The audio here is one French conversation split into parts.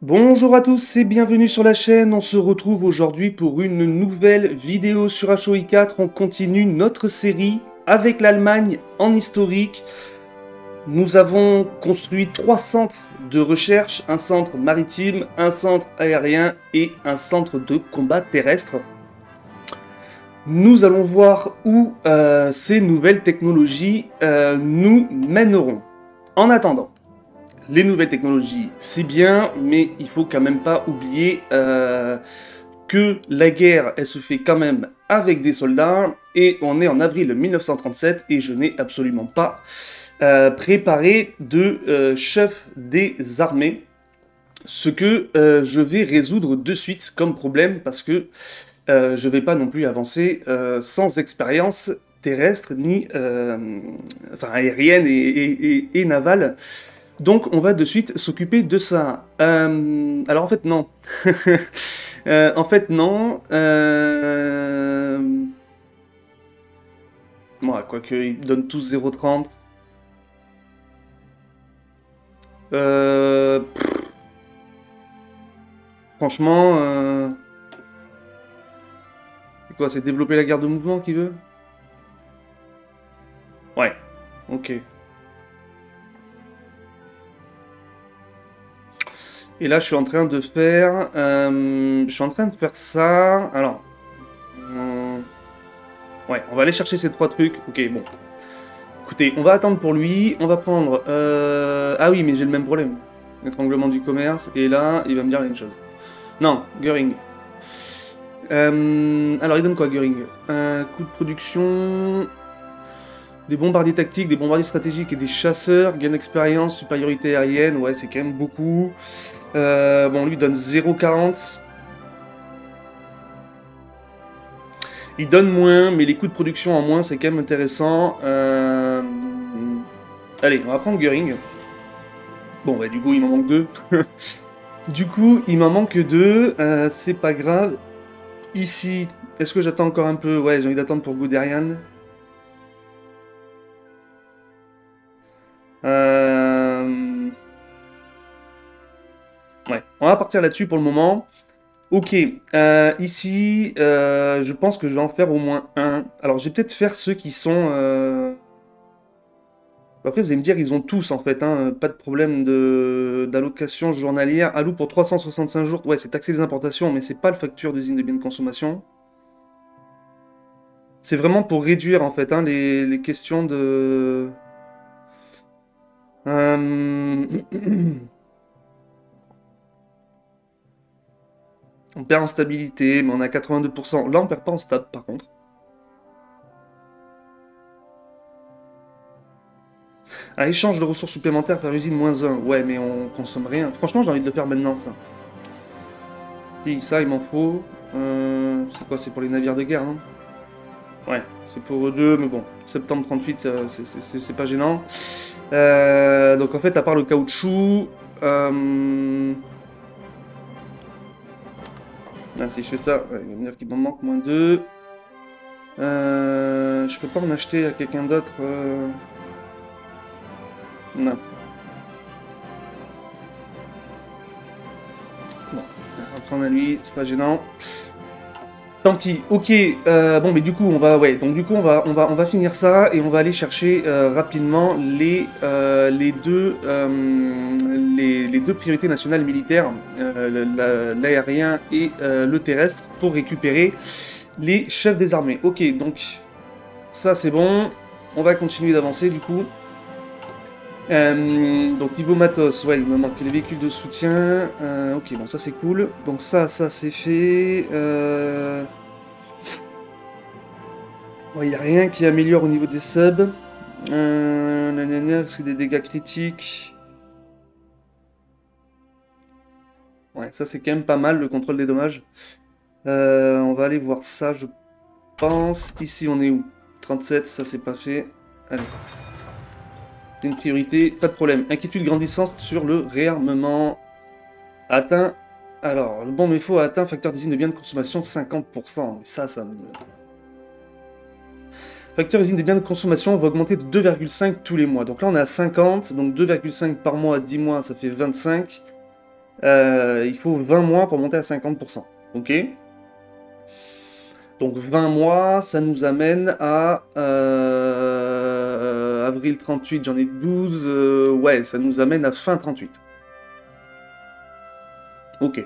Bonjour à tous et bienvenue sur la chaîne. On se retrouve aujourd'hui pour une nouvelle vidéo sur HOI4. On continue notre série avec l'Allemagne en historique. Nous avons construit 3 centres de recherche, un centre maritime, un centre aérien et un centre de combat terrestre. Nous allons voir où ces nouvelles technologies nous mèneront. En attendant, les nouvelles technologies, c'est bien, mais il faut quand même pas oublier que la guerre, elle se fait quand même avec des soldats, et on est en avril 1937, et je n'ai absolument pas préparé de chef des armées, ce que je vais résoudre de suite comme problème, parce que je vais pas non plus avancer sans expérience terrestre, ni enfin, aérienne et navale. Donc on va de suite s'occuper de ça. Alors en fait non. En fait non. Moi, quoique ils donnent tous 0,30. Pff, franchement, c'est quoi? C'est développer la garde de mouvement qu'il veut? Ouais. Ok. Et là, je suis en train de faire, ça. Alors, ouais, on va aller chercher ces 3 trucs. Ok, bon. Écoutez, on va attendre pour lui. On va prendre. Ah oui, mais j'ai le même problème. Étranglement du commerce. Et là, il va me dire la même chose. Non, Göring. Alors, il donne quoi, Göring? Un coût de production. Des bombardiers tactiques, des bombardiers stratégiques et des chasseurs. Gain d'expérience, supériorité aérienne. Ouais, c'est quand même beaucoup. Bon, lui donne 0,40. Il donne moins, mais les coûts de production en moins, c'est quand même intéressant. Allez, on va prendre Göring. Bon, bah, du coup, il m'en manque 2. Du coup, il m'en manque 2. C'est pas grave. Ici, est-ce que j'attends encore un peu? Ouais, j'ai envie d'attendre pour Guderian. Ouais, on va partir là-dessus pour le moment. Ok, ici, je pense que je vais en faire au moins un. Alors, je vais peut-être faire ceux qui sont... Après, vous allez me dire, ils ont tous, en fait, hein, pas de problème d'allocation journalière. Alou pour 365 jours, ouais, c'est taxer les importations, mais c'est pas le facture d'usine de biens de consommation. C'est vraiment pour réduire, en fait, hein, les questions de... Euh, On perd en stabilité, mais on a 82%. Là, on perd pas en stab, par contre. Un échange de ressources supplémentaires par usine -1. Ouais, mais on consomme rien. Franchement, j'ai envie de le faire maintenant, ça. Si, ça, il m'en faut. C'est quoi? C'est pour les navires de guerre, non? Ouais, c'est pour eux deux, mais bon. Septembre 38, c'est pas gênant. Donc en fait, à part le caoutchouc... Ah, si je fais ça, ouais, il va me dire qu'il m'en manque -2. Je peux pas en acheter à quelqu'un d'autre. Non. Bon, on va prendre à lui, c'est pas gênant. Tant pis, ok, bon mais du coup on va, ouais, donc du coup on va finir ça et on va aller chercher rapidement les deux priorités nationales militaires, l'aérien et le terrestre, pour récupérer les chefs des armées. Ok, donc ça c'est bon, on va continuer d'avancer du coup. Donc niveau matos, ouais, il me manque les véhicules de soutien. Ok, bon ça c'est cool. Donc ça c'est fait. Bon, il n'y a rien qui améliore au niveau des subs. C'est des dégâts critiques. Ouais, ça c'est quand même pas mal le contrôle des dommages. On va aller voir ça, je pense. Ici on est où? 37, ça c'est pas fait. Allez. C'est une priorité, pas de problème. Inquiétude grandissante sur le réarmement. Atteint. Alors, le bon mais faux a atteint facteur d'usine de biens de consommation 50%. Mais ça me. Facteur usine des biens de consommation va augmenter de 2,5 tous les mois. Donc là on est à 50, donc 2,5 par mois à 10 mois, ça fait 25. Il faut 20 mois pour monter à 50%. Ok. Donc 20 mois, ça nous amène à avril 38, j'en ai 12. Ouais, ça nous amène à fin 38. Ok.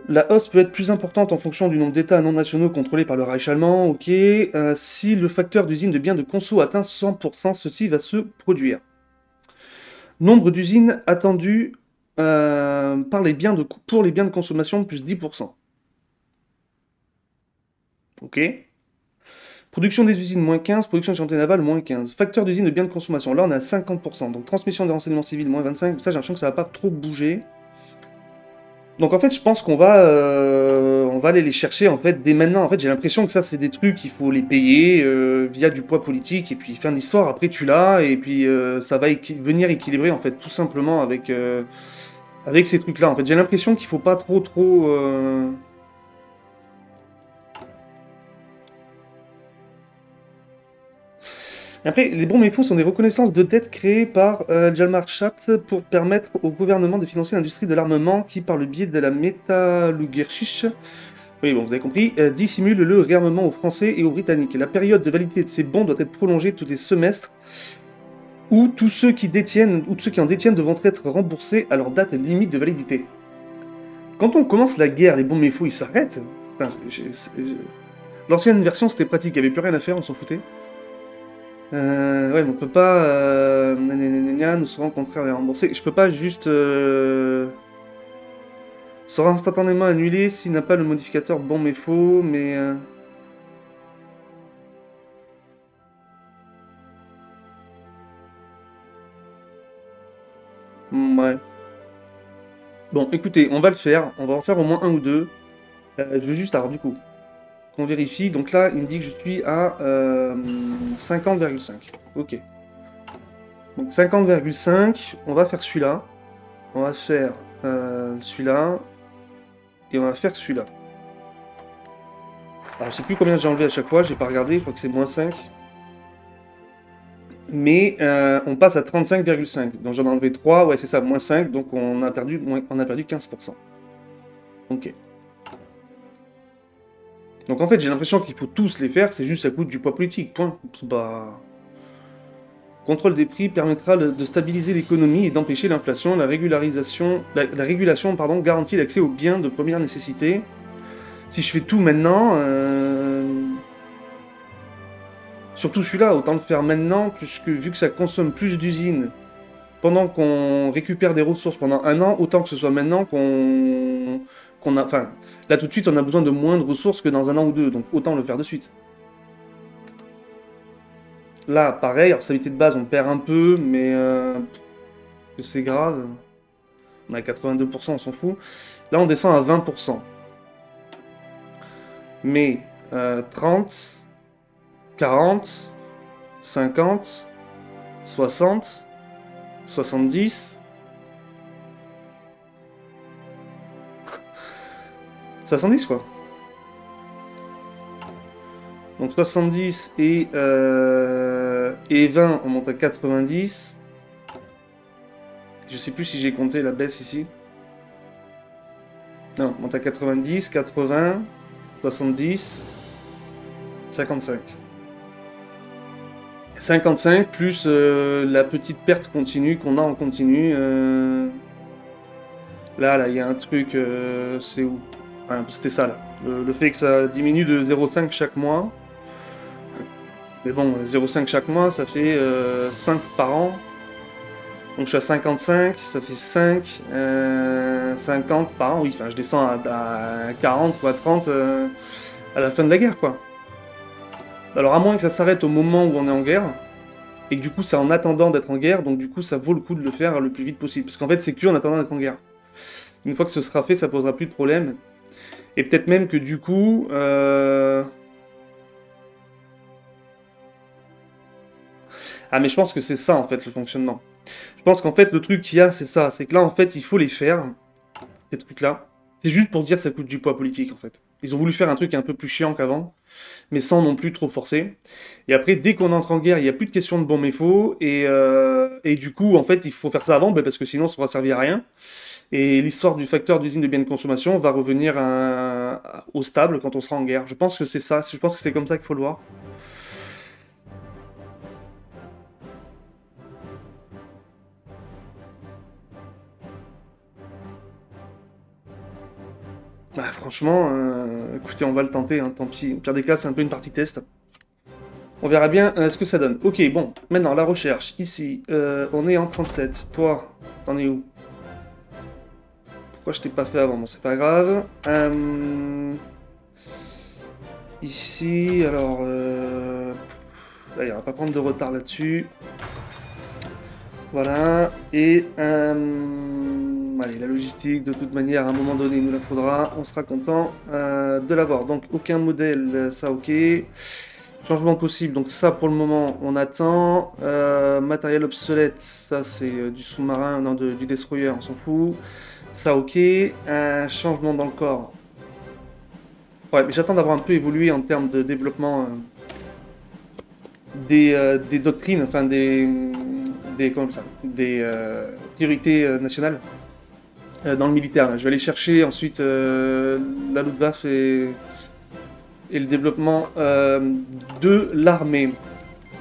La hausse peut être plus importante en fonction du nombre d'États non nationaux contrôlés par le Reich allemand. Ok. Si le facteur d'usine de biens de conso atteint 100%, ceci va se produire. Nombre d'usines attendues pour les biens de consommation, plus 10%. Ok. Production des usines, moins 15. Production des chantiers navals, moins 15. Facteur d'usine de biens de consommation, là on est à 50%. Donc transmission des renseignements civils, moins 25. Ça j'ai l'impression que ça va pas trop bouger. Donc en fait je pense qu'on va, on va aller les chercher en fait dès maintenant. En fait j'ai l'impression que ça c'est des trucs, il faut les payer via du poids politique. Et puis fin d'histoire, après tu l'as. Et puis ça va venir équilibrer en fait tout simplement avec, avec ces trucs là. En fait j'ai l'impression qu'il faut pas trop... Après, les bons méfaux sont des reconnaissances de dettes créées par Hjalmar Schacht pour permettre au gouvernement de financer l'industrie de l'armement qui, par le biais de la Metallurgische, oui bon vous avez compris, dissimule le réarmement aux Français et aux Britanniques. La période de validité de ces bons doit être prolongée tous les semestres où tous ceux qui en détiennent devront être remboursés à leur date limite de validité. Quand on commence la guerre, les bons méfaux ils s'arrêtent. Enfin, l'ancienne version c'était pratique, il n'y avait plus rien à faire, on s'en foutait. Ouais, mais on peut pas... nous serons contraires à rembourser. Je peux pas juste... sera instantanément annulé s'il n'a pas le modificateur bon mais faux, mais... ouais. Bon, écoutez, on va le faire. On va en faire au moins un ou deux. Je veux juste... Alors, du coup, qu'on vérifie. Donc là, il me dit que je suis à 50,5. Ok. Donc 50,5. On va faire celui-là. On va faire celui-là. Et on va faire celui-là. Alors je sais plus combien j'ai enlevé à chaque fois, j'ai pas regardé, je crois que c'est moins 5. Mais on passe à 35,5. Donc j'en ai enlevé 3, ouais c'est ça, moins 5, donc on a perdu 15%. Ok. Donc en fait j'ai l'impression qu'il faut tous les faire, c'est juste ça coûte du poids politique, point. Bah... Contrôle des prix permettra de stabiliser l'économie et d'empêcher l'inflation. La régulation garantit l'accès aux biens de première nécessité. Si je fais tout maintenant, surtout celui-là, autant le faire maintenant, puisque vu que ça consomme plus d'usines, pendant qu'on récupère des ressources pendant un an, autant que ce soit maintenant qu'on a... Enfin, là tout de suite, on a besoin de moins de ressources que dans un an ou deux, donc autant le faire de suite. Là, pareil, alors stabilité de base, on perd un peu, mais c'est grave. On est à 82%, on s'en fout. Là, on descend à 20%. Mais 30, 40, 50, 60, 70... 70 quoi. Donc 70 et 20, on monte à 90. Je sais plus si j'ai compté la baisse ici. Non, on monte à 90, 80, 70, 55. 55 plus la petite perte continue qu'on a en continu. Là, il y a un truc, c'est où? Enfin, c'était ça là. Le fait que ça diminue de 0,5 chaque mois. Mais bon, 0,5 chaque mois, ça fait 5 par an. Donc je suis à 55, ça fait 5, 50 par an. Oui, enfin je descends à 40 ou à 30 à la fin de la guerre, quoi. Alors à moins que ça s'arrête au moment où on est en guerre, et que du coup c'est en attendant d'être en guerre, donc du coup ça vaut le coup de le faire le plus vite possible. Parce qu'en fait c'est que en attendant d'être en guerre. Une fois que ce sera fait, ça posera plus de problème. Et peut-être même que du coup... Ah mais je pense que c'est ça en fait le fonctionnement. Je pense qu'en fait le truc qu'il y a c'est ça, c'est que là en fait il faut les faire, ces trucs là. C'est juste pour dire que ça coûte du poids politique en fait. Ils ont voulu faire un truc un peu plus chiant qu'avant, mais sans non plus trop forcer. Et après, dès qu'on entre en guerre, il n'y a plus de question de bon mais faux, et du coup, en fait, il faut faire ça avant, parce que sinon, ça va servir à rien. Et l'histoire du facteur d'usine de biens de consommation va revenir au stable quand on sera en guerre. Je pense que c'est ça, je pense que c'est comme ça qu'il faut le voir. Bah, franchement, écoutez, on va le tenter, hein, tant pis. Au pire des cas, c'est un peu une partie test. On verra bien ce que ça donne. Ok, bon, maintenant, la recherche. Ici, on est en 37. Toi, t'en es où? Pourquoi je t'ai pas fait avant? Bon, c'est pas grave. Ici, alors... là, il n'y aura pas prendre de retard là-dessus. Voilà. Et... allez, la logistique, de toute manière, à un moment donné, il nous la faudra. On sera content de l'avoir. Donc, aucun modèle, ça, ok. Changement possible, donc ça, pour le moment, on attend. Matériel obsolète, ça, c'est du sous-marin, non, du destroyer, on s'en fout. Ça, ok. Un changement dans le corps. Ouais, mais j'attends d'avoir un peu évolué en termes de développement des doctrines, enfin comment ça, des priorités nationales dans le militaire. Je vais aller chercher ensuite la Luftwaffe et le développement de l'armée.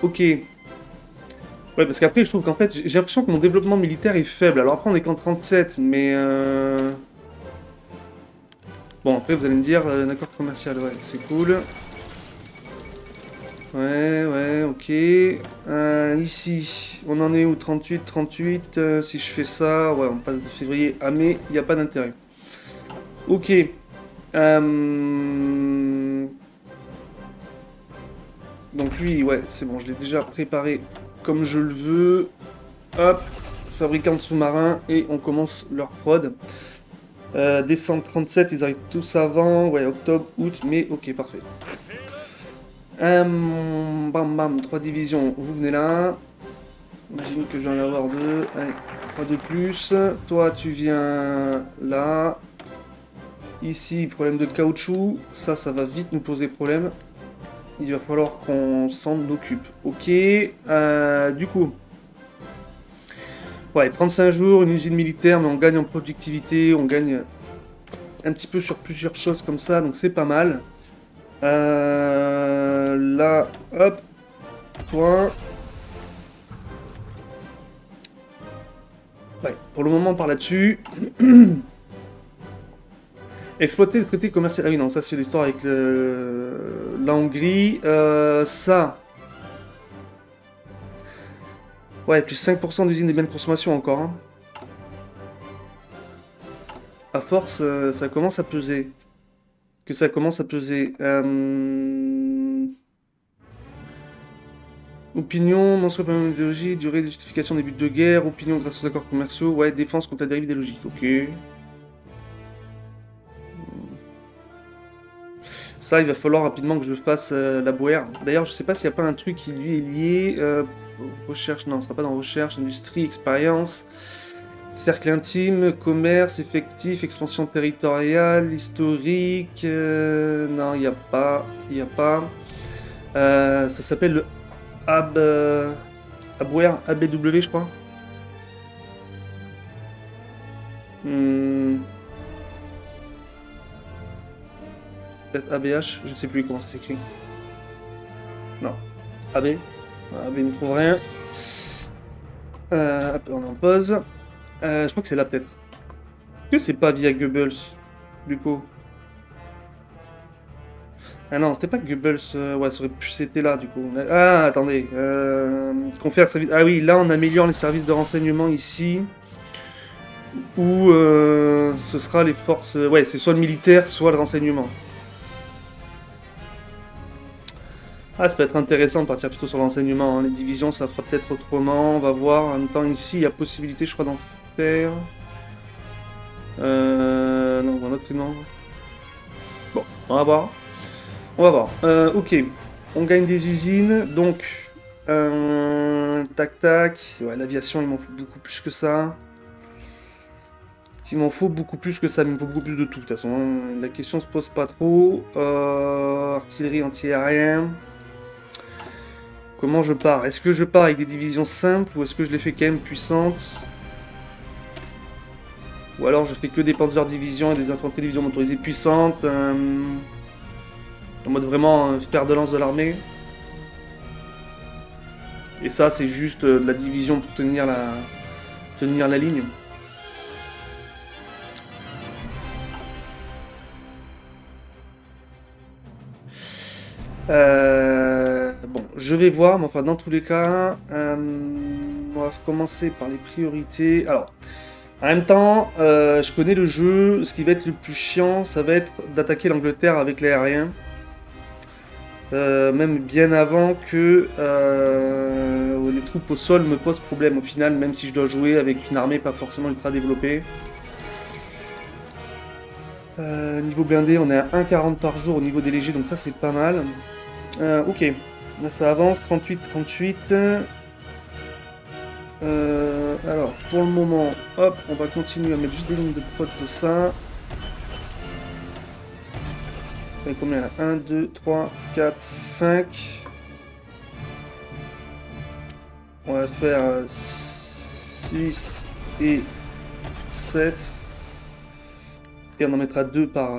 Ok. Ouais, parce qu'après, je trouve qu'en fait, j'ai l'impression que mon développement militaire est faible. Alors après, on est qu'en 37, mais... Bon, après, vous allez me dire, un accord commercial, ouais, c'est cool. Ouais, ok. Ici, on en est où? 38, 38. Si je fais ça, ouais, on passe de février à mai, il n'y a pas d'intérêt. Ok. Donc lui, ouais, c'est bon, je l'ai déjà préparé comme je le veux. Hop, fabricant de sous-marins, et on commence leur prod. Décembre 37, ils arrivent tous avant, ouais, octobre, août, mai, ok, parfait. Bam bam, 3 divisions, vous venez là. Imagine que je vais en avoir 2, allez, 3 de plus. Toi, tu viens là. Ici, problème de caoutchouc, ça va vite nous poser problème. Il va falloir qu'on s'en occupe. Ok, du coup... Ouais, 35 jours, une usine militaire, mais on gagne en productivité, on gagne un petit peu sur plusieurs choses comme ça, donc c'est pas mal. Là, hop, point. Ouais, pour le moment, par là-dessus. Exploiter le traité commercial. Ah oui, non, ça c'est l'histoire avec la Hongrie. Ça... Ouais, plus 5% d'usine des biens de consommation encore. Hein. À force, ça commence à peser. Que ça commence à peser. Opinion, mensuel par même idéologie, durée de justification des buts de guerre, opinion grâce aux accords commerciaux, ouais, défense contre la dérive des logiques, ok. Ça, il va falloir rapidement que je fasse la boire. D'ailleurs, je sais pas s'il n'y a pas un truc qui lui est lié. Recherche, non, ce sera pas dans recherche, industrie, expérience, cercle intime, commerce, effectif, expansion territoriale, historique. Non, il n'y a pas. Il n'y a pas. Ça s'appelle le Abware, ABW, je crois. Peut-être ABH, je ne sais plus comment ça s'écrit. Non. AB. AB ne trouve rien. Hop, on est en pause. Je crois que c'est là peut-être. Que c'est pas via Goebbels, du coup. Ah non, c'était pas Goebbels. Ouais, ça aurait pu c'était là, du coup. Ah, attendez. Confère service. Ah oui, là on améliore les services de renseignement ici. Ou ce sera les forces. Ouais, c'est soit le militaire, soit le renseignement. Ah, ça peut être intéressant de partir plutôt sur l'enseignement. Hein. Les divisions, ça fera peut-être autrement. On va voir. En même temps, ici, il y a possibilité, je crois, d'en faire. Non, un autre, non. Bon, on va voir. On va voir. Ok. On gagne des usines. Donc, tac, tac. Ouais, l'aviation, il m'en faut beaucoup plus que ça. Il m'en faut beaucoup plus que ça, il me faut beaucoup plus de tout, de toute façon. Hein. La question se pose pas trop. Artillerie anti-aérien. Comment je pars? Est-ce que je pars avec des divisions simples ou est-ce que je les fais quand même puissantes? Ou alors je fais que des Panzer divisions et des infanteries divisions motorisées puissantes en mode vraiment fer de lance de l'armée. Et ça c'est juste de la division pour tenir la ligne. Bon, je vais voir, mais enfin dans tous les cas, on va commencer par les priorités. Alors, en même temps, je connais le jeu, ce qui va être le plus chiant, ça va être d'attaquer l'Angleterre avec l'aérien. Même bien avant que les troupes au sol me posent problème au final, même si je dois jouer avec une armée pas forcément ultra développée. Niveau blindé, on est à 1,40 par jour au niveau des légers, donc ça c'est pas mal. Ok, là ça avance, 38. Alors, pour le moment, hop, on va continuer à mettre juste des lignes de prod de ça. On fait combien là? 1, 2, 3, 4, 5. On va faire 6 et 7. Et on en mettra 2 par...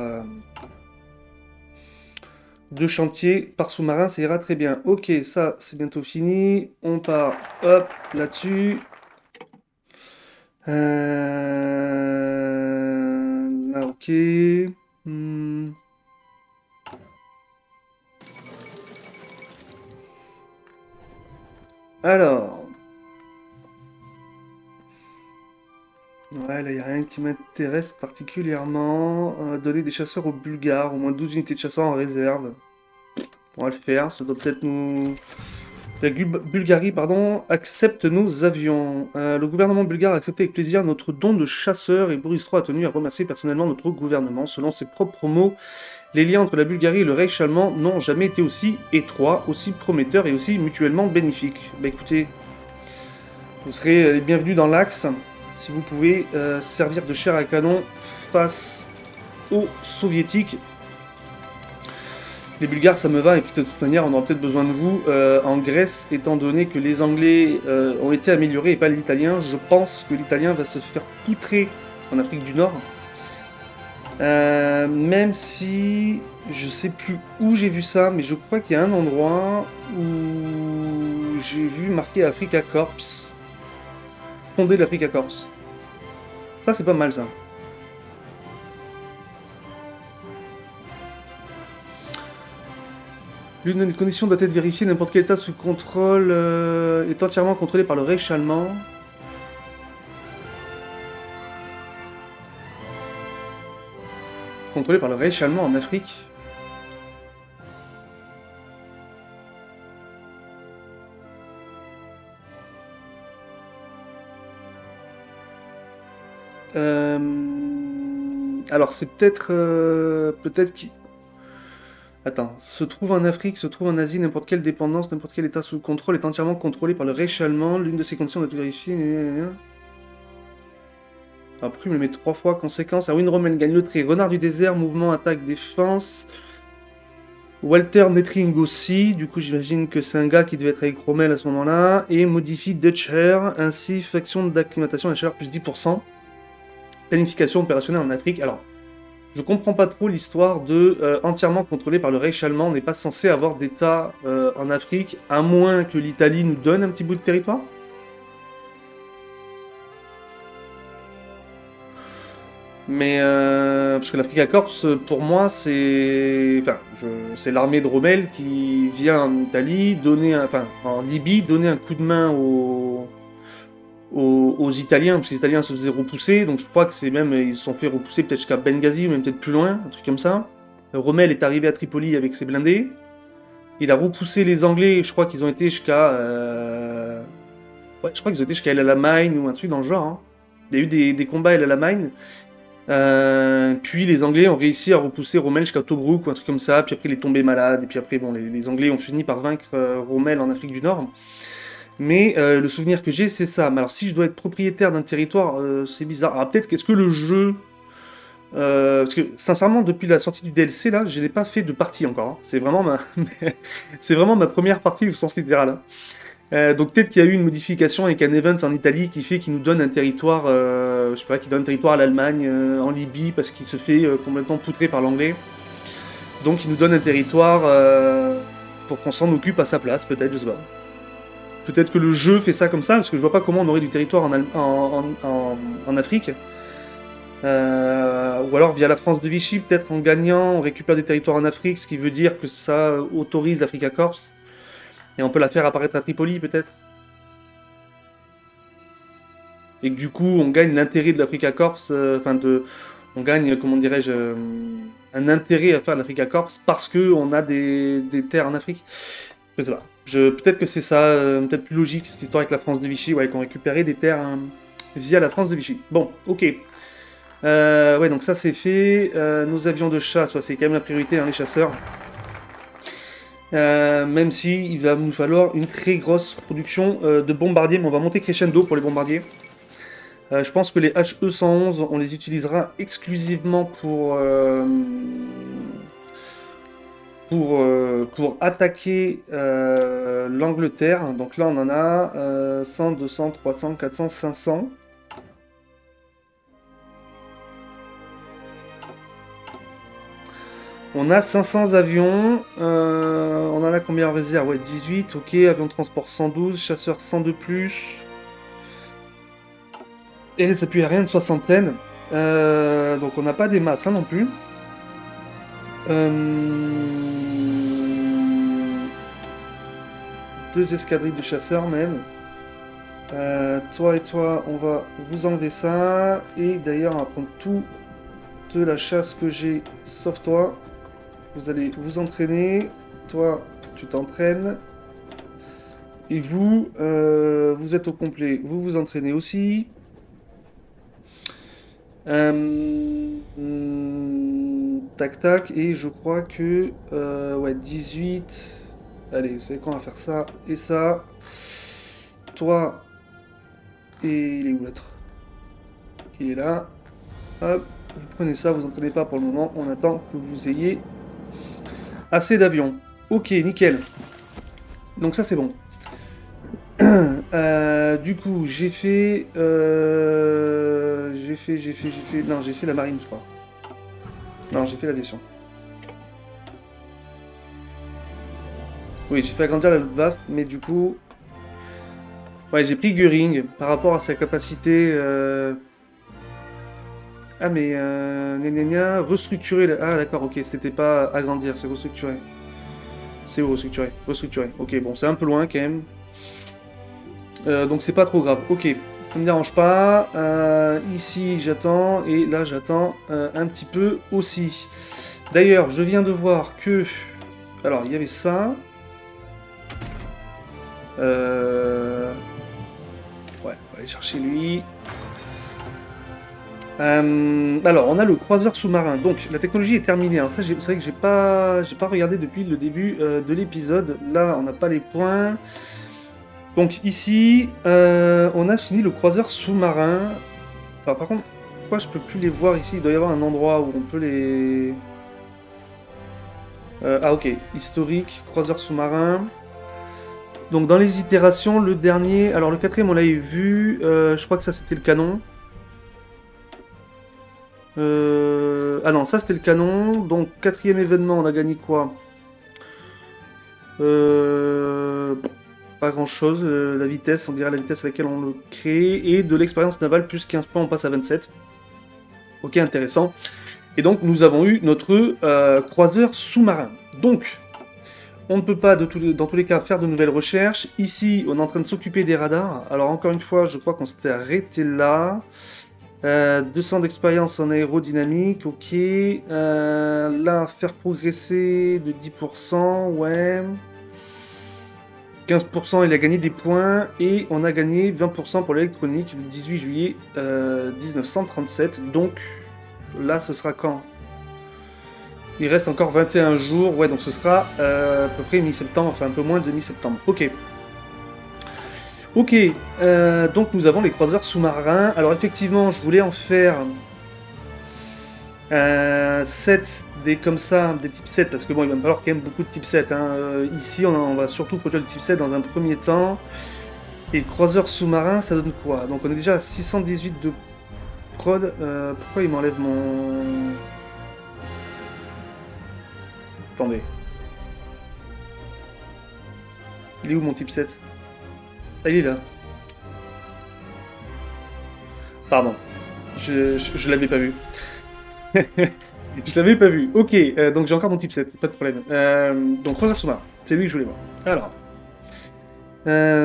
2 chantiers par sous-marin, ça ira très bien. Ok, ça c'est bientôt fini. On part, hop, là-dessus. Là, ok. Alors. Ouais, là, il n'y a rien qui m'intéresse particulièrement. Donner des chasseurs aux Bulgares, au moins 12 unités de chasseurs en réserve. On va le faire, ça doit peut-être nous... La Bulgarie, pardon, accepte nos avions. Le gouvernement bulgare a accepté avec plaisir notre don de chasseurs et Boris III a tenu à remercier personnellement notre gouvernement. Selon ses propres mots, les liens entre la Bulgarie et le Reich allemand n'ont jamais été aussi étroits, aussi prometteurs et aussi mutuellement bénéfiques. Bah écoutez, vous serez les bienvenus dans l'Axe si vous pouvez servir de chair à canon face aux soviétiques. Les Bulgares, ça me va, et puis de toute manière, on aura peut-être besoin de vous en Grèce, étant donné que les Anglais ont été améliorés et pas l'Italien. Je pense que l'Italien va se faire poutrer en Afrique du Nord. Même si je sais plus où j'ai vu ça, mais je crois qu'il y a un endroit où j'ai vu marqué Africa Corps. Fonder l'Africa Corps. Ça, c'est pas mal, ça. L'une des conditions doit être vérifiée, n'importe quel état sous contrôle est entièrement contrôlé par le Reich allemand. Contrôlé par le Reich allemand en Afrique. Alors c'est peut-être... peut-être qu'il... Attends, se trouve en Afrique, se trouve en Asie, n'importe quelle dépendance, n'importe quel état sous contrôle est entièrement contrôlé par le Reich allemand. L'une de ces conditions doit être vérifiée. Après, il me le met 3 fois. Conséquence, Erwin Rommel gagne le trait. Renard du désert, mouvement, attaque, défense. Walter Nettring aussi. Du coup, j'imagine que c'est un gars qui devait être avec Rommel à ce moment-là. Et modifie Dutch Air. Ainsi, faction d'acclimatation à la chaleur plus 10%. Planification opérationnelle en Afrique. Alors, je comprends pas trop l'histoire de entièrement contrôlé par le Reich allemand. On n'est pas censé avoir d'État en Afrique, à moins que l'Italie nous donne un petit bout de territoire. Mais parce que l'Africa Corps, pour moi, c'est, enfin, c'est l'armée de Rommel qui vient en Italie donner, enfin, en Libye, donner un coup de main aux Italiens, parce que les Italiens se faisaient repousser, donc je crois que c'est même, ils se sont fait repousser peut-être jusqu'à Benghazi, ou même peut-être plus loin, un truc comme ça. Rommel est arrivé à Tripoli avec ses blindés. Il a repoussé les Anglais, je crois qu'ils ont été jusqu'à... Ouais, je crois qu'ils ont été jusqu'à El Alamein ou un truc dans le genre. Hein. Il y a eu des combats à El Alamein. Puis les Anglais ont réussi à repousser Rommel jusqu'à Tobruk ou un truc comme ça. Puis après il est tombé malade. Et puis après, bon, les Anglais ont fini par vaincre Rommel en Afrique du Nord. Mais le souvenir que j'ai, c'est ça. Mais alors, si je dois être propriétaire d'un territoire, c'est bizarre. Alors, peut-être qu'est-ce que le jeu... parce que, sincèrement, depuis la sortie du DLC, là, je n'ai pas fait de partie encore. Hein. C'est vraiment c'est vraiment ma première partie au sens littéral. Hein. Donc peut-être qu'il y a eu une modification avec un event en Italie qui fait qu'il nous donne un territoire, je sais pas, qui donne un territoire à l'Allemagne, en Libye, parce qu'il se fait complètement poutrer par l'anglais. Donc il nous donne un territoire pour qu'on s'en occupe à sa place, peut-être, je sais pas. Peut-être que le jeu fait ça comme ça, parce que je vois pas comment on aurait du territoire en Afrique. Ou alors via la France de Vichy, peut-être en gagnant, on récupère des territoires en Afrique, ce qui veut dire que ça autorise l'Africa Corps. Et on peut la faire apparaître à Tripoli, peut-être. Et que du coup, on gagne l'intérêt de l'Africa Corps, on gagne, comment dirais-je, un intérêt à faire l'Africa Corps parce qu'on a des terres en Afrique. Je sais pas. Peut-être que c'est ça, peut-être plus logique, cette histoire avec la France de Vichy, ouais, qu'on récupérait des terres via la France de Vichy. Bon, ok. Ouais, donc ça c'est fait. Nos avions de chasse, ouais, c'est quand même la priorité, hein, les chasseurs. Même si il va nous falloir une très grosse production de bombardiers, mais on va monter crescendo pour les bombardiers. Je pense que les HE-111, on les utilisera exclusivement pour attaquer l'Angleterre. Donc là, on en a 100, 200, 300, 400, 500. On a 500 avions, on en a combien en réserve? Ouais, 18, ok, avion de transport 112, chasseurs 100 de plus. Et les appuis aériens, une soixantaine. Donc on n'a pas des masses hein, non plus. Deux escadrilles de chasseurs même. Toi et toi, on va vous enlever ça. Et d'ailleurs, on va prendre tout de la chasse que j'ai, sauf toi. Vous allez vous entraîner. Toi, tu t'entraînes. Et vous, vous êtes au complet. Vous vous entraînez aussi. Tac tac. Et je crois que... ouais, 18. Allez, vous savez quoi, on va faire ça et ça. Toi... Et il est où l'autre? Il est là. Hop. Vous prenez ça, vous entraînez pas pour le moment. On attend que vous ayez assez d'avions. Ok, nickel. Donc ça c'est bon. Du coup, j'ai fait... Non, j'ai fait la marine, je crois. Non, j'ai fait l'aviation. Oui, j'ai fait agrandir la Luftwaffe, mais du coup... Ouais, j'ai pris Göring par rapport à sa capacité... Ah, mais... restructurer... Ah, d'accord, ok, c'était pas agrandir, c'est restructurer. C'est restructurer, restructurer. Ok, bon, c'est un peu loin, quand même. Donc c'est pas trop grave. Ok, ça me dérange pas. Ici j'attends et là j'attends un petit peu aussi. D'ailleurs, je viens de voir que... Alors, il y avait ça. Ouais, on va aller chercher lui. Alors, on a le croiseur sous-marin. Donc, la technologie est terminée. Alors ça, c'est vrai que j'ai pas regardé depuis le début de l'épisode. Là, on n'a pas les points. Donc ici, on a fini le croiseur sous-marin. Alors par contre, pourquoi je peux plus les voir ici? Il doit y avoir un endroit où on peut les... ah ok, historique, croiseur sous-marin. Donc dans les itérations, le dernier... Alors le quatrième, on l'avait vu. Je crois que ça c'était le canon. Ah non, ça c'était le canon. Donc quatrième événement, on a gagné quoi? Pas grand chose, la vitesse, on dirait la vitesse à laquelle on le crée, et de l'expérience navale, plus 15 points, on passe à 27. Ok, intéressant. Et donc nous avons eu notre croiseur sous-marin. Donc, on ne peut pas dans tous les cas faire de nouvelles recherches. Ici, on est en train de s'occuper des radars. Alors encore une fois, je crois qu'on s'était arrêté là. 200 d'expérience en aérodynamique, ok. Là, faire progresser de 10%, ouais. 15%, il a gagné des points, et on a gagné 20% pour l'électronique le 18 juillet 1937. Donc, là, ce sera quand? Il reste encore 21 jours, ouais, donc ce sera à peu près mi-septembre, enfin un peu moins de mi-septembre. Ok. Ok, donc nous avons les croiseurs sous-marins. Alors effectivement, je voulais en faire 7 des comme ça, des type 7, parce que bon, il va me falloir quand même beaucoup de type 7. Hein. Ici, on va surtout produire le type 7 dans un premier temps. Et le croiseur sous-marin, ça donne quoi? Donc on est déjà à 618 de prod. Pourquoi il m'enlève mon... Attendez. Il est où mon type 7? Ah, il est là. Pardon. Je l'avais pas vu. Je l'avais pas vu. Ok, donc j'ai encore mon type 7, pas de problème. Donc croiseur sous-marin, c'est lui que je voulais voir. Alors.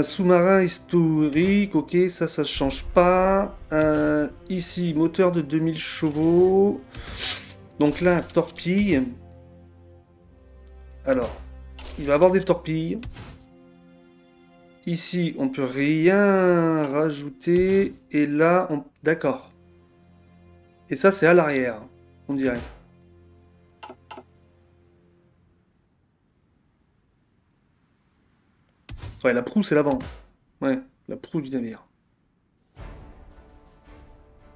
Sous-marin historique, ok, ça se change pas. Ici, moteur de 2000 chevaux. Donc là, torpille. Alors, il va avoir des torpilles. Ici, on peut rien rajouter. Et là, on... D'accord. Et ça, c'est à l'arrière, on dirait. Ouais, la proue, c'est l'avant. Ouais, la proue du navire.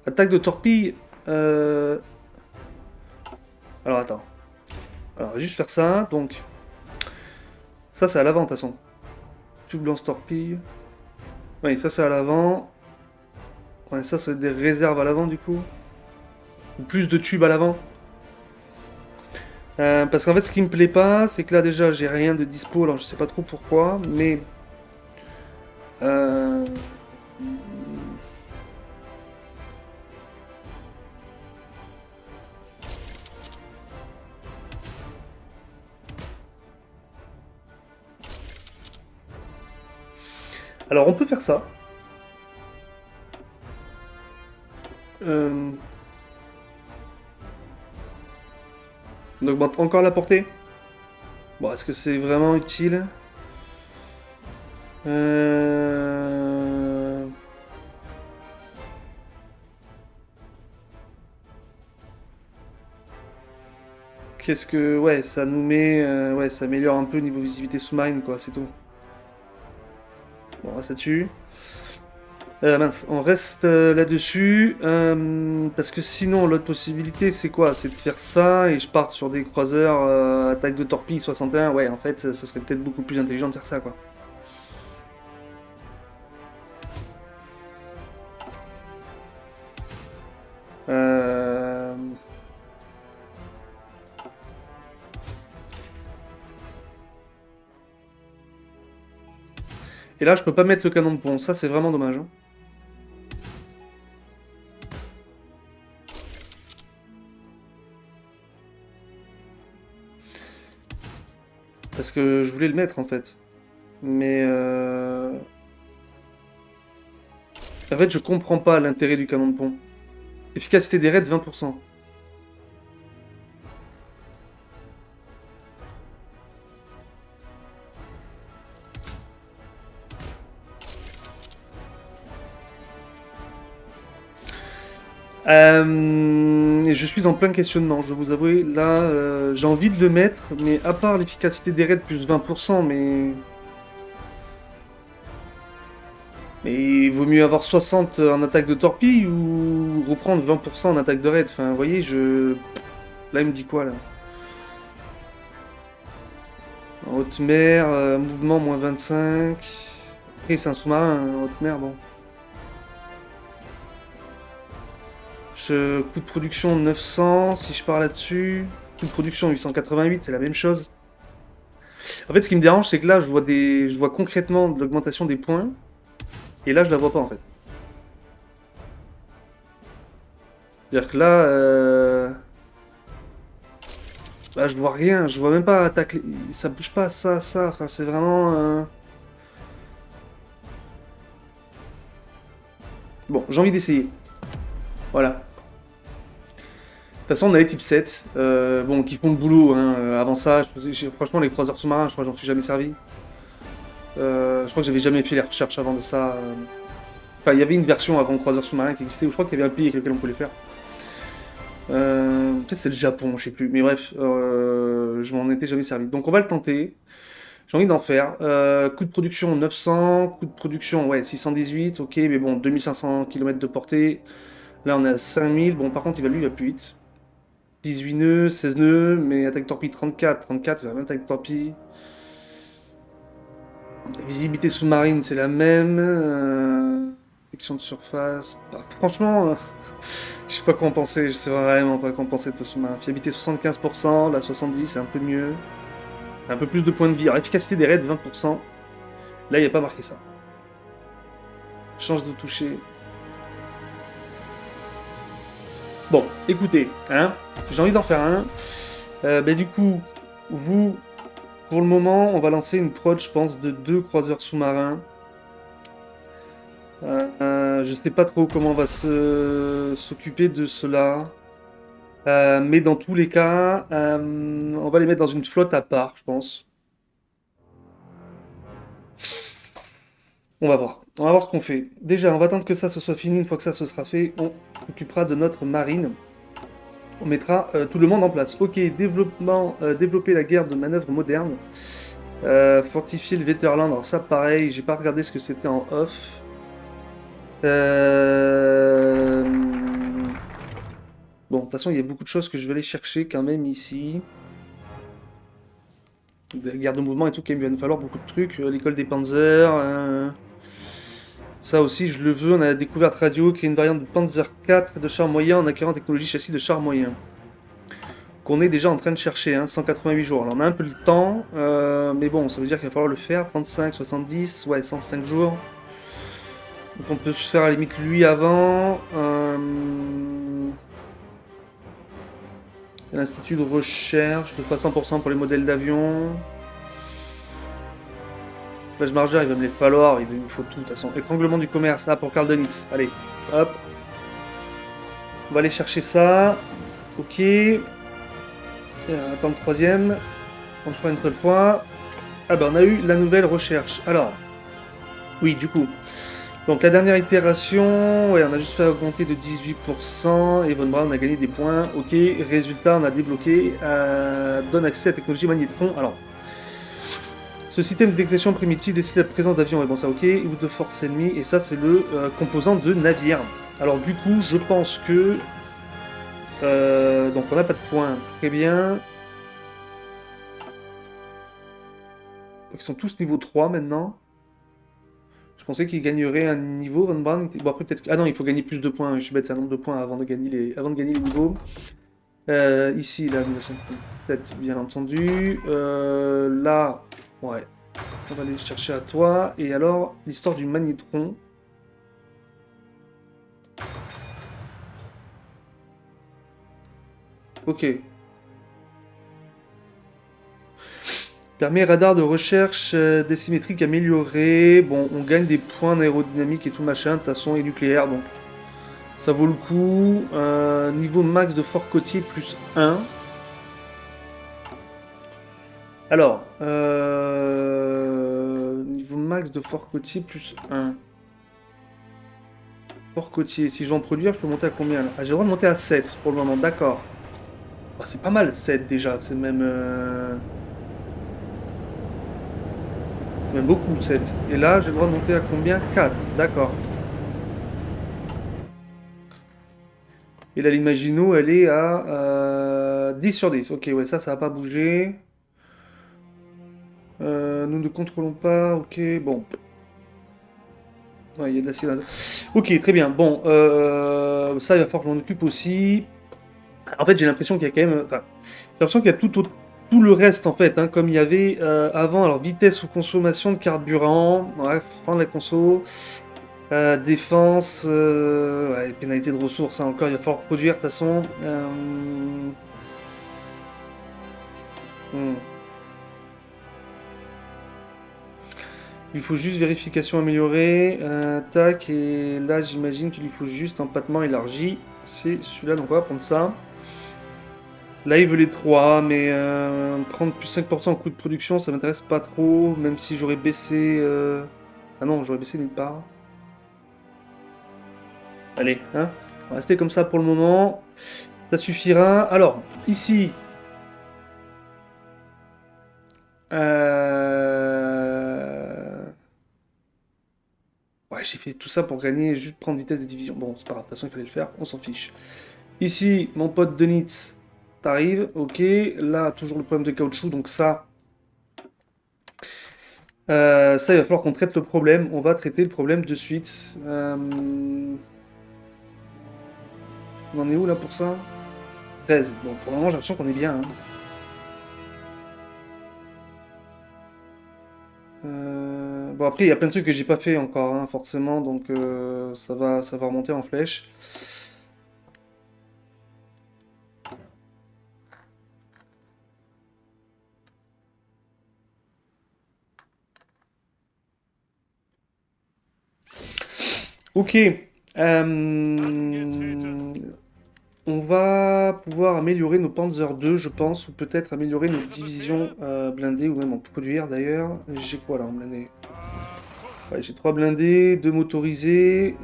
Attaque de torpille. Alors, attends. Alors, on va juste faire ça, donc... Ça, c'est à l'avant, de toute façon. Tube lance-torpille. Oui, ça, c'est à l'avant. Ouais, ça, c'est des réserves à l'avant, du coup. Ou plus de tubes à l'avant. Parce qu'en fait, ce qui me plaît pas, c'est que là, déjà, j'ai rien de dispo, alors je sais pas trop pourquoi, mais... Euh... Alors, on peut faire ça. On augmente encore la portée. Bon, est-ce que c'est vraiment utile? Qu'est-ce que... Ouais, ça nous met... Ouais, ça améliore un peu le niveau visibilité sous-marine, quoi, c'est tout. Bon, on reste là-dessus. Mince, on reste là-dessus. Parce que sinon, l'autre possibilité, c'est quoi? C'est de faire ça et je pars sur des croiseurs attaque de torpille 61. Ouais, en fait, ça serait peut-être beaucoup plus intelligent de faire ça, quoi. Euh... Et là, je peux pas mettre le canon de pont. Ça, c'est vraiment dommage. Hein. Parce que je voulais le mettre, en fait. Mais... En fait, je comprends pas l'intérêt du canon de pont. Efficacité des raids, 20%. Je suis en plein questionnement, je dois vous avouer. Là, j'ai envie de le mettre, mais à part l'efficacité des raids plus 20%, mais... Mais il vaut mieux avoir 60 en attaque de torpille ou reprendre 20% en attaque de raid. Enfin, vous voyez, je... Là, il me dit quoi, là? En haute mer, mouvement moins 25... Après, c'est un sous-marin, hein, en haute mer, bon. Coût de production 900, si je pars là-dessus. Coût de production 888, c'est la même chose. En fait, ce qui me dérange, c'est que là, je vois concrètement de l'augmentation des points. Et là, je la vois pas, en fait. C'est-à-dire que là... Là, je vois rien. Je vois même pas attaque... Ça bouge pas, ça, ça. Enfin, c'est vraiment... Bon, j'ai envie d'essayer. Voilà. De toute façon, on a les types 7, bon, qui font le boulot. Hein. Avant ça, franchement, les croiseurs sous-marins, je crois que j'en suis jamais servi. Je crois que j'avais jamais fait les recherches avant de ça. Enfin, il y avait une version avant croiseur sous-marin qui existait, où je crois qu'il y avait un pays avec lequel on pouvait le faire. Peut-être c'est le Japon, je sais plus. Mais bref, je m'en étais jamais servi. Donc on va le tenter. J'ai envie d'en faire. Coût de production 900, coût de production ouais 618, ok, mais bon 2500 km de portée. Là on est à 5000. Bon par contre lui il va plus vite. 18 nœuds, 16 nœuds, mais attaque torpille 34. 34 c'est la même attaque torpille. La visibilité sous-marine c'est la même. Protection de surface. Bah, franchement, je sais pas quoi en penser. Je sais vraiment pas quoi en penser de ce sous-marin. Fiabilité 75%, la 70 c'est un peu mieux. Un peu plus de points de vie. Alors, efficacité des raids 20%. Là, il n'y a pas marqué ça. Change de toucher. Bon, écoutez, hein, j'ai envie d'en faire un. Du coup, vous, pour le moment, on va lancer une prod, je pense, de 2 croiseurs sous-marins. Je sais pas trop comment on va s'occuper de cela. Mais dans tous les cas, on va les mettre dans une flotte à part, je pense. On va voir. On va voir ce qu'on fait. Déjà, on va attendre que ça se soit fini. Une fois que ça se sera fait, on s'occupera de notre marine. On mettra tout le monde en place. Ok, développer la guerre de manœuvre moderne. Fortifier le Veterland. Alors ça, pareil, j'ai pas regardé ce que c'était en off. Bon, de toute façon, il y a beaucoup de choses que je vais aller chercher quand même ici. La guerre de mouvement et tout, il va nous falloir beaucoup de trucs. L'école des Panzers. Ça aussi, je le veux. On a la découverte radio, créer une variante de Panzer 4 de char moyen en acquérant technologie châssis de char moyen. Qu'on est déjà en train de chercher, hein, 188 jours. Alors on a un peu le temps, mais bon, ça veut dire qu'il va falloir le faire. 35, 70, ouais, 105 jours. Donc on peut se faire à la limite lui avant. L'Institut de recherche, de fois 100% pour les modèles d'avion. Page margeur, il va me les falloir, il me faut tout de toute façon. Étranglement du commerce, là pour Karl Dönitz. Allez, hop. On va aller chercher ça. Ok. Attends le troisième. On prend une seule fois. Ah bah on a eu la nouvelle recherche. Alors, oui du coup. Donc la dernière itération, ouais, on a juste fait augmenter de 18%. Et Von Braun a gagné des points. Ok, résultat, on a débloqué. Donne accès à la technologie magnétron. Alors, ce système de détection primitive décide la présence d'avions, et bon ça ok, ou de forces ennemies, et ça c'est le composant de navire. Alors du coup, je pense que... donc on n'a pas de points, très bien. Ils sont tous niveau 3 maintenant. Je pensais qu'ils gagneraient un niveau, Von Braun. Bon après peut-être... Ah non, il faut gagner plus de points, je suis bête, c'est un nombre de points avant de gagner les niveaux. Ici, là, 1957, bien entendu. Là, ouais. On va aller chercher à toi. Et alors, l'histoire du magnétron. Ok. Permet radar de recherche décimétrique amélioré. Bon, on gagne des points d'aérodynamique et tout machin. De toute façon, et nucléaire, donc ça vaut le coup. Niveau max de fort côtier plus 1. Alors, niveau max de fort côtier plus 1. Fort côtier, si je veux en produire, je peux monter à combien là? Ah, j'ai le droit de monter à 7 pour le moment, d'accord. Oh, c'est pas mal 7 déjà, c'est même beaucoup 7. Et là, j'ai le droit de monter à combien? 4, d'accord. Et là, l'Imagino, elle est à 10 sur 10. Ok, ouais, ça va pas bouger. Nous ne contrôlons pas, ok, bon. Ouais, il y a de l'acier là. Ok, très bien. Bon, ça, il va falloir que je m'en occupe aussi. En fait, j'ai l'impression qu'il y a quand même... Enfin, j'ai l'impression qu'il y a tout le reste, en fait, hein, comme il y avait avant. Alors, vitesse ou consommation de carburant. Ouais, prendre la conso. Défense. Ouais, pénalité de ressources, hein, encore, il va falloir produire, de toute façon. Hmm. Il faut juste vérification améliorée, tac, et là j'imagine qu'il lui faut juste empattement élargi. C'est celui-là, donc on va prendre ça. Là il veut les 3, mais prendre plus 5% en coût de production, ça m'intéresse pas trop, même si j'aurais baissé... Ah non, j'aurais baissé nulle part. Allez, hein, on va rester comme ça pour le moment. Ça suffira. Alors, ici... Ouais, j'ai fait tout ça pour gagner, juste prendre vitesse des divisions. Bon, c'est pas grave, de toute façon, il fallait le faire, on s'en fiche. Ici, mon pote Denitz, t'arrives, ok. Là, toujours le problème de caoutchouc, donc ça, il va falloir qu'on traite le problème. On va traiter le problème de suite. On en est où, là, pour ça? 13. Bon, pour le moment, j'ai l'impression qu'on est bien, hein. Bon, après, il y a plein de trucs que j'ai pas fait encore, hein, forcément, donc ça va remonter en flèche. Ok. On va pouvoir améliorer nos Panzer 2, je pense, ou peut-être améliorer nos divisions blindées, ou même en produire d'ailleurs. J'ai quoi là en blindé? Ouais, j'ai 3 blindés, 2 motorisés.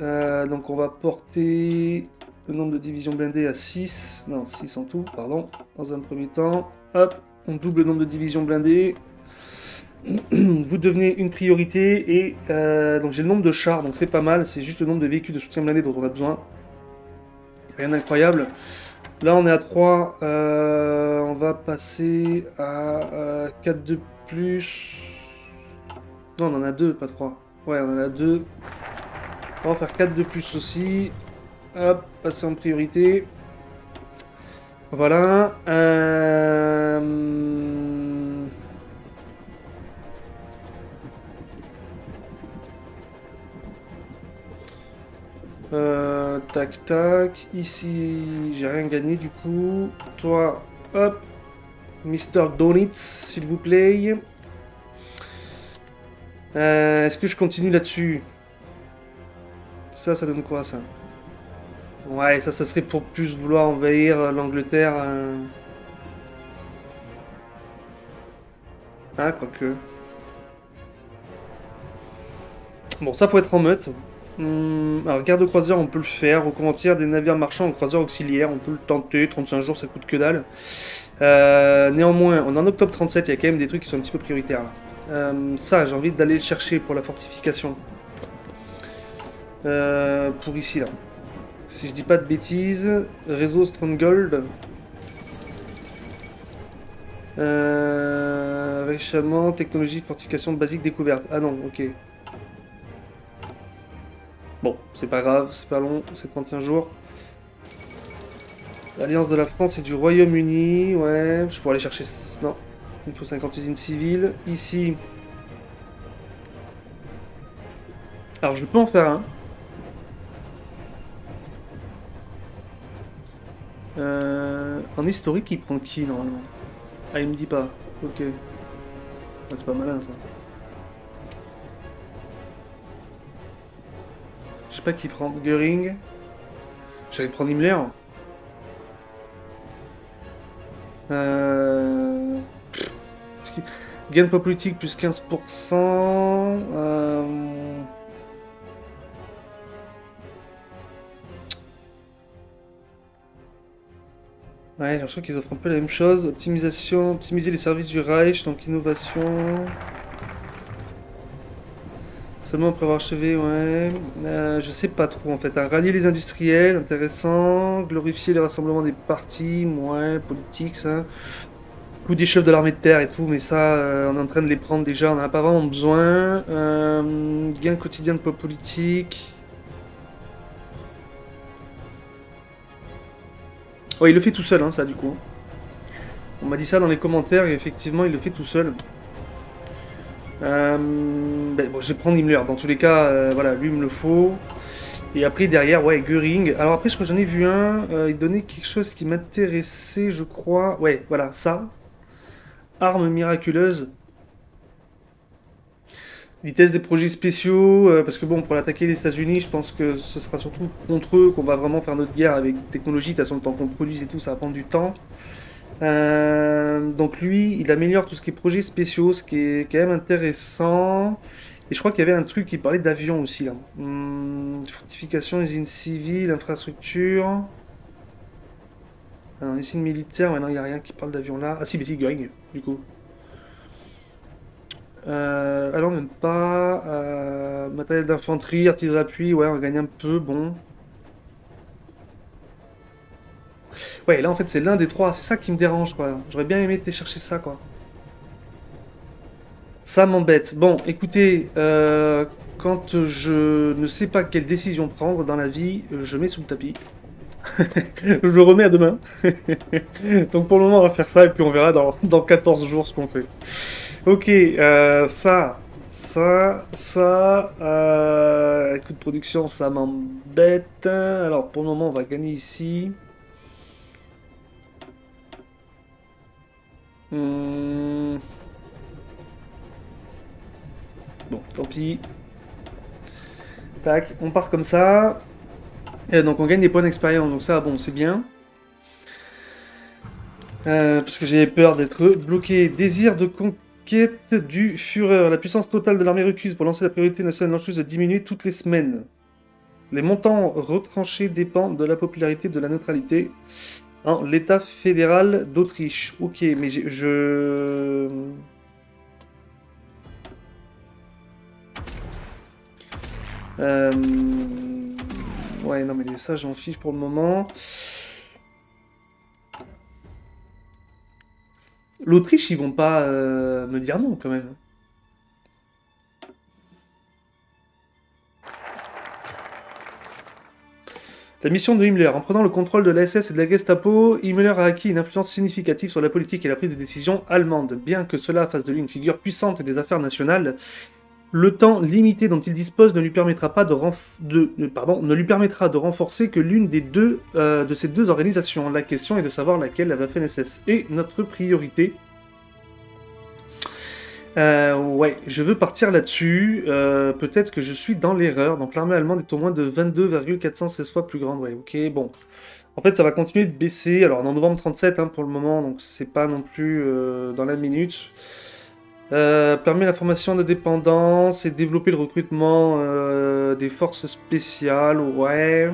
Donc on va porter le nombre de divisions blindées à 6. Non, 6 en tout, pardon. Dans un premier temps. Hop, on double le nombre de divisions blindées. Vous devenez une priorité et donc j'ai le nombre de chars, donc c'est pas mal. C'est juste le nombre de véhicules de soutien blindé dont on a besoin. Rien d'incroyable. Là on est à 3. On va passer à 4 de plus. Non, on en a 2, pas 3. Ouais, on en a 2. On va faire 4 de plus aussi. Hop, passer en priorité. Voilà. Tac tac. Ici, j'ai rien gagné du coup. Toi, hop. Mister Donitz, s'il vous plaît. Est-ce que je continue là-dessus? Ça donne quoi ça? Ouais, ça serait pour plus vouloir envahir l'Angleterre. Ah, quoique. Bon, ça faut être en meute. Alors, garde-croiseur, on peut le faire. Reconvertir des navires marchands en croiseurs auxiliaires, on peut le tenter. 35 jours, ça coûte que dalle. Néanmoins, on est en octobre 37, il y a quand même des trucs qui sont un petit peu prioritaires là. Ça, j'ai envie d'aller le chercher pour la fortification. Pour ici là. Si je dis pas de bêtises, réseau Stronghold. Récemment, technologie de fortification basique découverte. Ah non, ok. Bon, c'est pas grave, c'est pas long, c'est 35 jours. L'Alliance de la France et du Royaume-Uni, ouais, je pourrais aller chercher... Non, il faut 50 usines civiles. Ici... Alors, je peux en faire un. En historique, il prend qui, normalement? Ah, il me dit pas. Ok. Ah, c'est pas malin, ça. Je sais pas qui prend. Göring. J'allais prendre Himmler. Euh... Gain pas politique plus 15%. Ouais, j'ai l'impression qu'ils offrent un peu la même chose. Optimisation, optimiser les services du Reich, donc innovation. Seulement après avoir achevé, ouais. Je sais pas trop en fait. Rallier les industriels, intéressant. Glorifier les rassemblements des partis, ouais, politique, ça. Coup des chefs de l'armée de terre et tout, mais ça, on est en train de les prendre déjà, on n'en a pas vraiment besoin. Gain quotidien de poids politique. Ouais, il le fait tout seul, hein, ça, du coup. On m'a dit ça dans les commentaires, et effectivement, il le fait tout seul. Ben, bon, je vais prendre Himmler. Dans tous les cas, voilà, lui, il me le faut. Et après, derrière, ouais, Göring. Alors après, je crois que j'en ai vu un. Il donnait quelque chose qui m'intéressait, je crois. Ouais, voilà, ça. Arme miraculeuse. Vitesse des projets spéciaux, parce que bon, pour attaquer les États-Unis, je pense que ce sera surtout contre eux qu'on va vraiment faire notre guerre avec des technologies. De toute façon, le temps qu'on produise et tout, ça va prendre du temps. Donc lui, il améliore tout ce qui est projets spéciaux, ce qui est quand même intéressant. Et je crois qu'il y avait un truc qui parlait d'avion aussi là. Fortification, usine civile, infrastructure. Alors, usine militaire, maintenant il n'y a rien qui parle d'avion là. Ah si, mais c'est Göring, du coup. Ah non, même pas. Matériel d'infanterie, artillerie d'appui, ouais, on gagne un peu, bon. Ouais, là en fait c'est l'un des trois, c'est ça qui me dérange quoi. J'aurais bien aimé aller chercher ça quoi. Ça m'embête. Bon, écoutez, quand je ne sais pas quelle décision prendre dans la vie, je mets sous le tapis. Je le remets à demain. Donc pour le moment on va faire ça et puis on verra dans 14 jours ce qu'on fait. Ok, coût de production, ça m'embête. Alors pour le moment, on va gagner ici. Hmm. Bon, tant pis. Tac, on part comme ça. Et donc on gagne des points d'expérience, donc ça, bon, c'est bien. Parce que j'avais peur d'être bloqué. Désir de conquête du Führer. La puissance totale de l'armée requise pour lancer la priorité nationale lanceuse diminue toutes les semaines. Les montants retranchés dépendent de la popularité de la neutralité. Hein, l'État fédéral d'Autriche. Ok, mais je... Euh, Ouais, non, mais ça, j'en fiche pour le moment. L'Autriche, ils vont pas me dire non, quand même. La mission de Himmler. En prenant le contrôle de la SS et de la Gestapo, Himmler a acquis une influence significative sur la politique et la prise de décision allemande. Bien que cela fasse de lui une figure puissante des affaires nationales, le temps limité dont il dispose ne lui permettra pas ne lui permettra de renforcer que l'une des deux de ces deux organisations. La question est de savoir laquelle la Waffen-SS est notre priorité. Ouais, je veux partir là-dessus. Peut-être que je suis dans l'erreur. Donc l'armée allemande est au moins de 22,416 fois plus grande. Ouais, ok, bon. En fait, ça va continuer de baisser. Alors, on est en novembre 37 hein, pour le moment, donc c'est pas non plus dans la minute. Permet la formation de dépendance et développer le recrutement des forces spéciales. Ouais.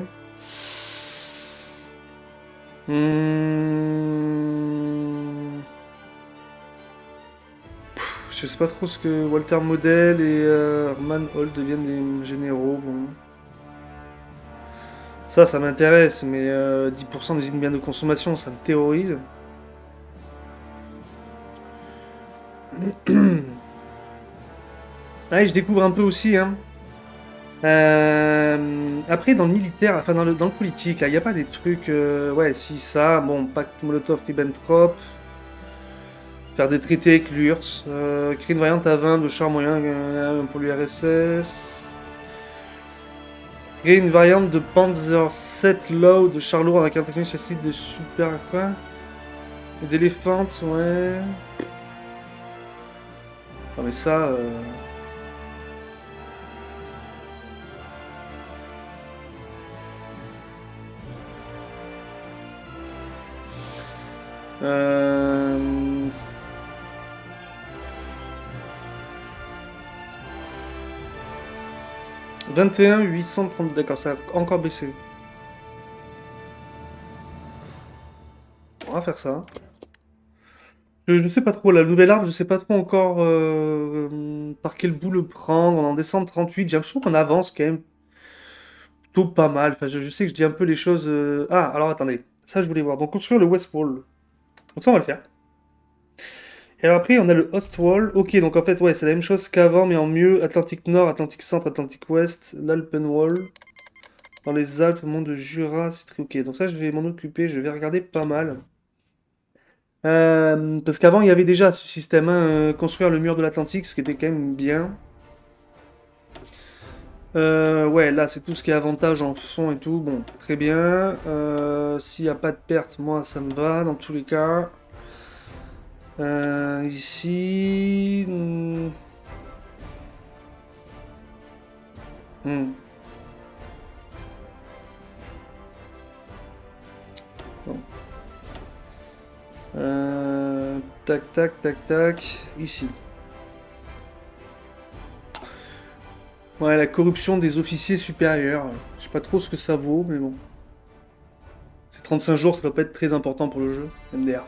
Je sais pas trop ce que Walter Model et Hermann Holt deviennent les généraux. Bon. Ça m'intéresse, mais 10% d'usine biens de consommation, ça me terrorise. Ouais, je découvre un peu aussi. Hein. Après, dans le militaire, enfin dans le politique, là, il n'y a pas des trucs. Ouais, si ça, bon, pacte Molotov-Ribbentrop. Faire des traités avec l'URSS. Créer une variante à 20 de char moyen pour l'URSS. Créer une variante de Panzer 7 Low de char lourd avec un technique châssis de super. Quoi? D'éléphant, ouais. Non mais ça... Euh... 21 830, d'accord, ça a encore baissé. On va faire ça. Je ne sais pas trop, la nouvelle arme, je sais pas trop encore par quel bout le prendre. On est en décembre 38, j'ai l'impression qu'on avance quand même plutôt pas mal. Enfin, je sais que je dis un peu les choses... Ah, alors attendez, ça je voulais voir. Donc construire le West Wall. Donc ça on va le faire. Et alors après on a le Ost Wall. Ok, donc en fait ouais, c'est la même chose qu'avant, mais en mieux. Atlantique Nord, Atlantique Centre, Atlantique Ouest, l'Alpen Wall. Dans les Alpes, monde de Jura, c'est très ok. Donc ça je vais m'en occuper, je vais regarder pas mal. Parce qu'avant, il y avait déjà ce système, hein, construire le mur de l'Atlantique, ce qui était quand même bien. Ouais, là, c'est tout ce qui est avantage en fond et tout. Bon, très bien. S'il n'y a pas de perte, moi, ça me va, dans tous les cas. Ici... Hmm. Bon. Tac, tac, tac, tac. Ici. Ouais, la corruption des officiers supérieurs. Je sais pas trop ce que ça vaut, mais bon. C'est 35 jours, ça doit pas être très important pour le jeu. MDR.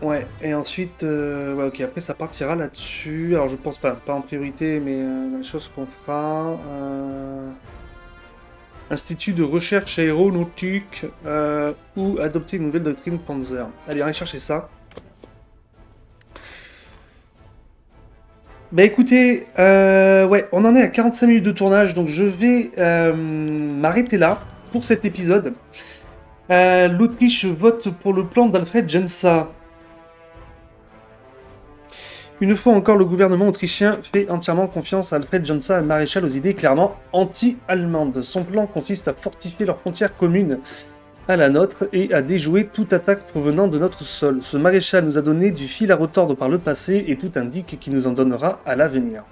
Ouais, et ensuite, ouais, ok, après ça partira là-dessus. Alors je pense pas en priorité, mais la chose qu'on fera. Institut de recherche aéronautique ou adopter une nouvelle doctrine Panzer. Allez, allez chercher ça. Bah écoutez, ouais, on en est à 45 minutes de tournage, donc je vais m'arrêter là pour cet épisode. L'Autriche vote pour le plan d'Alfred Jensa. Une fois encore, le gouvernement autrichien fait entièrement confiance à Alfred Jensa, un maréchal aux idées clairement anti-allemandes. Son plan consiste à fortifier leurs frontières communes à la nôtre et à déjouer toute attaque provenant de notre sol. Ce maréchal nous a donné du fil à retordre par le passé et tout indique qu'il nous en donnera à l'avenir.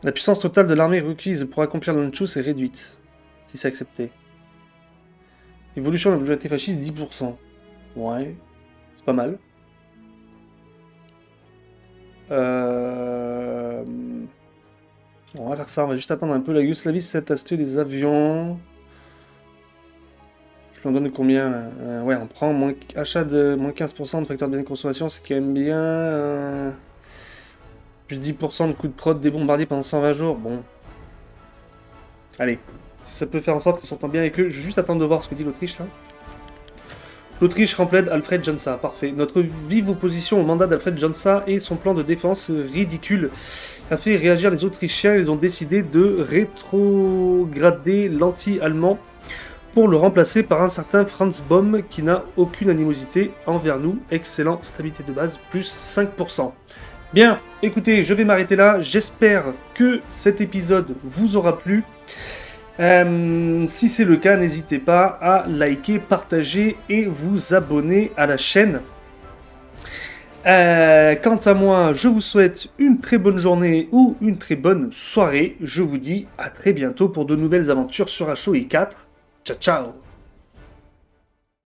La puissance totale de l'armée requise pour accomplir l'Anschluss est réduite, si c'est accepté. Évolution de la majorité fasciste, 10%. Ouais, c'est pas mal. On va faire ça, on va juste attendre un peu. La Yougoslavie s'est acheté des avions. Je lui en donne combien là ouais, on prend achat de moins 15% de facteur de bien de consommation, c'est quand même bien. Plus 10% de coût de prod des bombardiers pendant 120 jours. Bon. Allez, si ça peut faire en sorte qu'on s'entend bien avec eux, je vais juste attendre de voir ce que dit l'Autriche là. L'Autriche remplace Alfred Jensa, parfait. Notre vive opposition au mandat d'Alfred Jensa et son plan de défense ridicule a fait réagir les Autrichiens. Ils ont décidé de rétrograder l'anti-allemand pour le remplacer par un certain Franz Baum qui n'a aucune animosité envers nous. Excellent, stabilité de base, plus 5%. Bien, écoutez, je vais m'arrêter là. J'espère que cet épisode vous aura plu. Si c'est le cas, n'hésitez pas à liker, partager et vous abonner à la chaîne. Quant à moi, je vous souhaite une très bonne journée ou une très bonne soirée. Je vous dis à très bientôt pour de nouvelles aventures sur HOI4. Ciao, ciao!